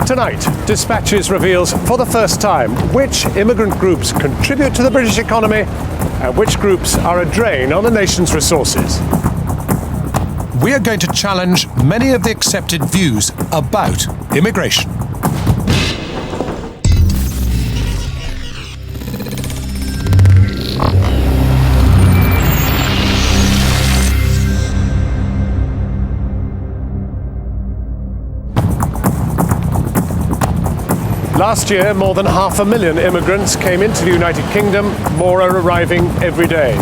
Tonight, Dispatches reveals for the first time which immigrant groups contribute to the British economy and which groups are a drain on the nation's resources. We are going to challenge many of the accepted views about immigration. Last year, more than 500,000 immigrants came into the United Kingdom. More are arriving every day.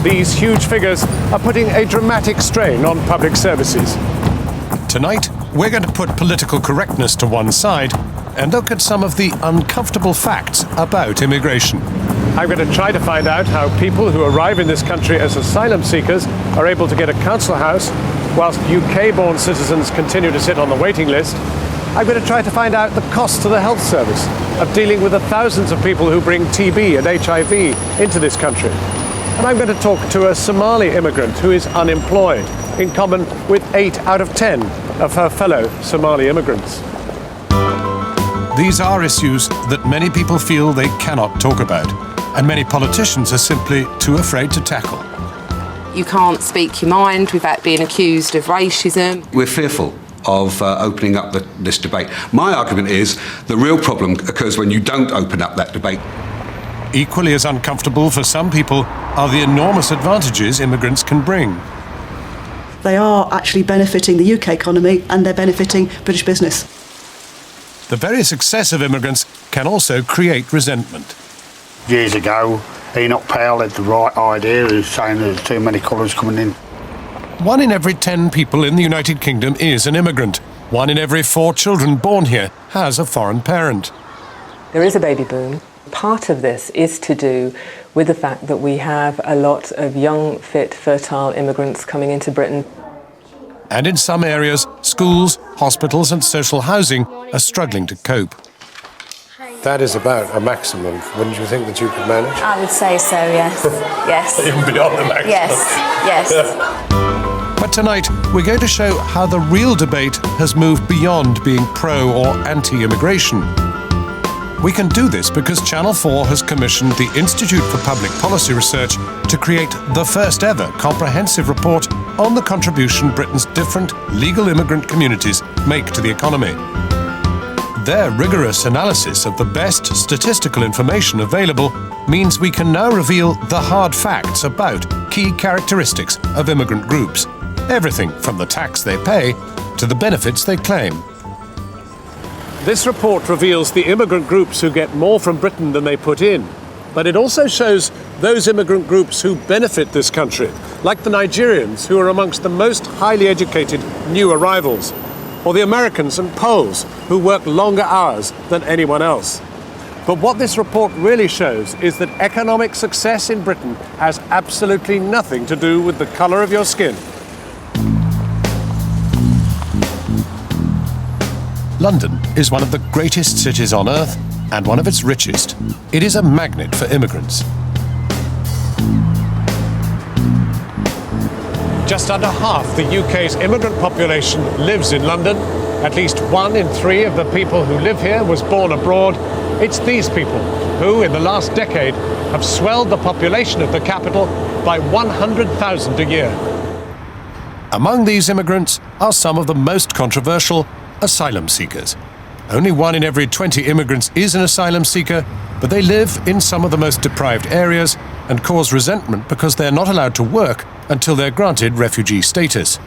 These huge figures are putting a dramatic strain on public services. Tonight, we're going to put political correctness to one side and look at some of the uncomfortable facts about immigration. I'm going to try to find out how people who arrive in this country as asylum seekers are able to get a council house, whilst UK-born citizens continue to sit on the waiting list. I'm going to try to find out the cost to the health service of dealing with the thousands of people who bring TB and HIV into this country. And I'm going to talk to a Somali immigrant who is unemployed, in common with 8 out of 10 of her fellow Somali immigrants. These are issues that many people feel they cannot talk about, and many politicians are simply too afraid to tackle. You can't speak your mind without being accused of racism. We're fearful of opening up this debate. My argument is the real problem occurs when you don't open up that debate. Equally as uncomfortable for some people are the enormous advantages immigrants can bring. They are actually benefiting the UK economy and they're benefiting British business. The very success of immigrants can also create resentment. Years ago, Enoch Powell had the right idea. He was saying there's too many colours coming in. 1 in every 10 people in the United Kingdom is an immigrant. 1 in every 4 children born here has a foreign parent. There is a baby boom. Part of this is to do with the fact that we have a lot of young, fit, fertile immigrants coming into Britain. And in some areas, schools, hospitals and social housing are struggling to cope. That is about a maximum. Wouldn't you think that you could manage? I would say so, yes. Yes. Even beyond the maximum? Yes. But tonight, we're going to show how the real debate has moved beyond being pro or anti-immigration. We can do this because Channel 4 has commissioned the Institute for Public Policy Research to create the first ever comprehensive report on the contribution Britain's different legal immigrant communities make to the economy. Their rigorous analysis of the best statistical information available means we can now reveal the hard facts about key characteristics of immigrant groups. Everything from the tax they pay to the benefits they claim. This report reveals the immigrant groups who get more from Britain than they put in. But it also shows those immigrant groups who benefit this country, like the Nigerians, who are amongst the most highly educated new arrivals, or the Americans and Poles, who work longer hours than anyone else. But what this report really shows is that economic success in Britain has absolutely nothing to do with the colour of your skin. London is one of the greatest cities on earth and one of its richest. It is a magnet for immigrants. Just under half the UK's immigrant population lives in London. At least 1 in 3 of the people who live here was born abroad. It's these people who, in the last decade, have swelled the population of the capital by 100,000 a year. Among these immigrants are some of the most controversial asylum seekers. Only 1 in every 20 immigrants is an asylum seeker, but they live in some of the most deprived areas and cause resentment because they're not allowed to work until they're granted refugee status.